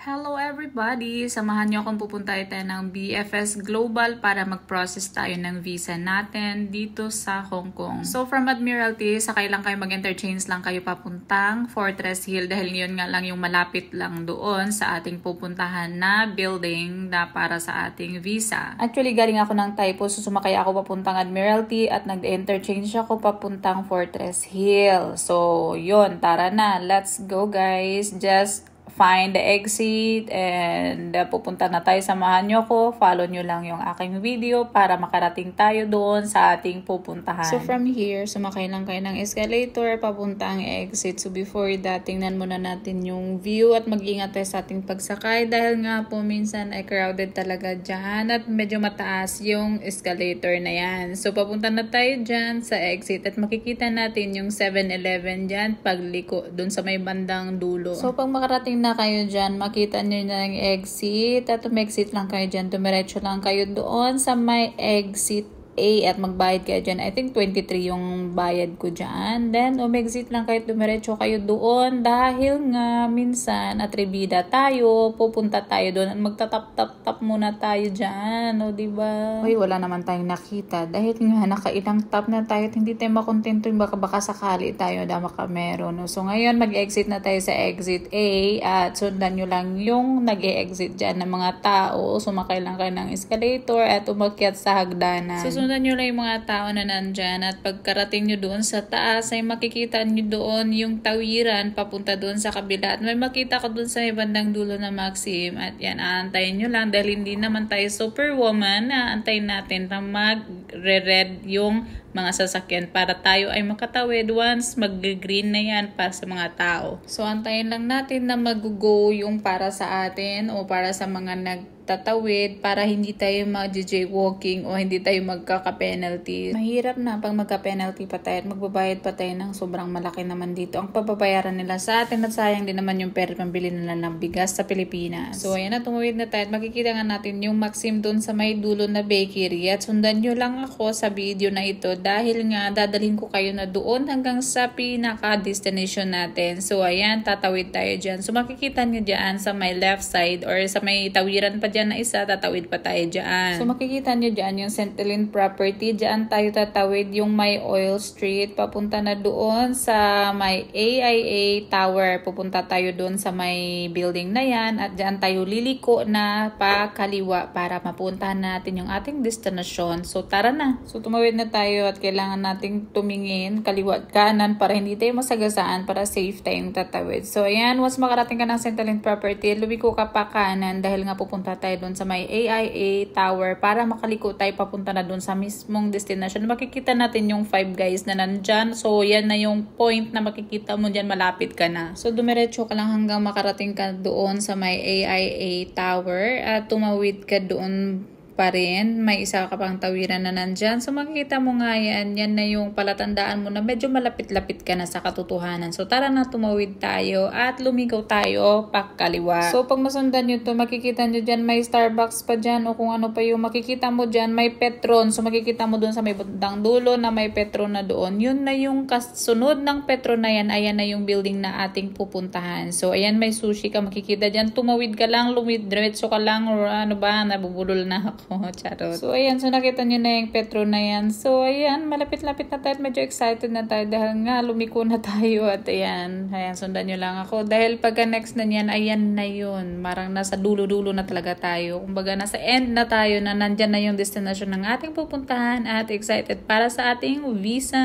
Hello everybody! Samahan niyo akong pupunta tayo ng BFS Global para mag-process tayo ng visa natin dito sa Hong Kong. So from Admiralty, sakay lang kayo, mag-interchange lang kayo papuntang Fortress Hill dahil yun nga lang yung malapit lang doon sa ating pupuntahan na building na para sa ating visa. Actually, galing ako ng Taipo, so sumakay ako papuntang Admiralty at nag-interchange ako papuntang Fortress Hill. So yun, tara na! Let's go guys! Just find the exit and pupunta na tayo. Samahan nyo ko. Follow nyo lang yung aking video para makarating tayo doon sa ating pupuntahan. So from here, sumakay lang kayo ng escalator papuntang exit. So before that, tingnan muna natin yung view at mag-ingat tayo sa ating pagsakay dahil nga po minsan ay crowded talaga dyan at medyo mataas yung escalator na yan. So papunta na tayo dyan sa exit at makikita natin yung 7-Eleven dyan pagliko doon sa may bandang dulo. So pag makarating na kayo dyan, makita nyo na yung exit at exit lang kayo dyan, dumiretso lang kayo doon sa may exit A at magbayad kayo dyan. I think 23 yung bayad ko dyan. Then, exit lang kayo, dumiretso kayo doon dahil nga minsan atribida tayo, pupunta tayo doon at magtatap-tap-tap muna tayo dyan. O, diba? Uy, wala naman tayong nakita dahil nga nakailang tap na tayo at hindi tayo makontento yung baka sakali tayo na makameron. No? So, ngayon mag-exit na tayo sa exit A at sundan nyo lang yung nag-e-exit dyan ng mga tao. Sumakay lang kayo ng escalator at umakyat sa hagdanan. So, sundan nyo lang yung mga tao na nandyan at pagkarating nyo doon sa taas ay makikita nyo doon yung tawiran papunta doon sa kabila at may makita ko doon sa bandang dulo na Maxim at yan, aantayin nyo lang dahil hindi naman tayo superwoman, aantayin natin na mag-red yung mga sasakyan para tayo ay makatawid once mag-green na yan para sa mga tao. So antayin lang natin na mag-go yung para sa atin o para sa mga nagtatawid para hindi tayo mag-jaywalking o hindi tayo magkaka-penalty. Mahirap na pag magka-penalty pa tayo at magbabayad pa tayo ng sobrang malaki naman dito ang papabayaran nila sa atin at sayang din naman yung pera pambili nila ng bigas sa Pilipinas. So ayan na, tumawid na tayo at makikita nga natin yung Maxim doon sa may dulo na bakery at sundan nyo lang ako sa video na ito dahil nga dadalhin ko kayo na doon hanggang sa pinaka-destination natin. So ayan, tatawid tayo dyan. So makikita nyo dyan sa may left side or sa may tawiran pa dyan na isa, tatawid pa tayo dyan. So makikita nyo dyan yung St. Helene property. Dyan tayo tatawid yung may Oil Street. Papunta na doon sa may AIA Tower. Pupunta tayo doon sa may building na yan at dyan tayo liliko na pa kaliwa para mapuntahan natin yung ating destination. So tara na. So tumawid na tayo at kailangan nating tumingin kaliwa at kanan para hindi tayo masagasaan para safe tayong tatawid. So ayan, once makarating ka ng St. Helene property, lumiko ka pa kanan dahil nga pupunta tayo doon sa may AIA Tower para makaliko tayo papunta na doon sa mismong destination. Makikita natin yung 5 guys na nandyan. So yan na yung point na makikita mo dyan, malapit ka na. So dumiretso ka lang hanggang makarating ka doon sa may AIA Tower at tumawid ka doon pa rin. May isa ka pang tawiran na nandyan. So makikita mo nga yan na yung palatandaan mo na medyo malapit-lapit ka na sa katotohanan. So tara na, tumawid tayo at lumigaw tayo pakaliwa. So pag masundan nyo to, makikita nyo dyan may Starbucks pa dyan o kung ano pa yung makikita mo dyan, may Petron. So makikita mo doon sa may bandang dulo na may Petron na doon. Yun na yung kasunod ng Petron na yan. Ayan na yung building na ating pupuntahan. So ayan, may sushi ka makikita dyan. Tumawid ka lang, diretso ka lang or ano ba, nabubulol na ako. Charot. So, ayan. So, nakita nyo na yung Petron na yan. So, ayan. Malapit-lapit na tayo. Medyo excited na tayo dahil nga lumiko na tayo. At ayan. Ayan, sundan nyo lang ako. Dahil pagka next na yan, ayan na yun. Marang nasa dulo-dulo na talaga tayo. Kumbaga, nasa end na tayo na nandyan na yung destination ng ating pupuntahan at excited para sa ating visa.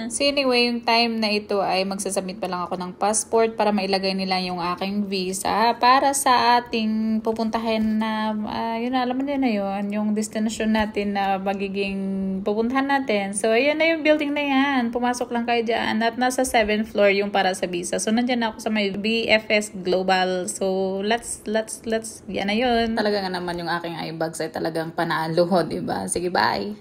So, anyway, yung time na ito ay magsasubmit pa lang ako ng passport para mailagay nila yung aking visa para sa ating pupuntahan na, yun na, alam mo din na yun. Yung destination natin na magiging pupuntahan natin. So, ayan na yung building na yan. Pumasok lang kayo dyan. At nasa 7th floor yung para sa visa. So, nandyan ako sa may BFS Global. So, let's, yan na yun. Talaga nga naman yung aking eyebags ay talagang panalo, diba? Sige, bye!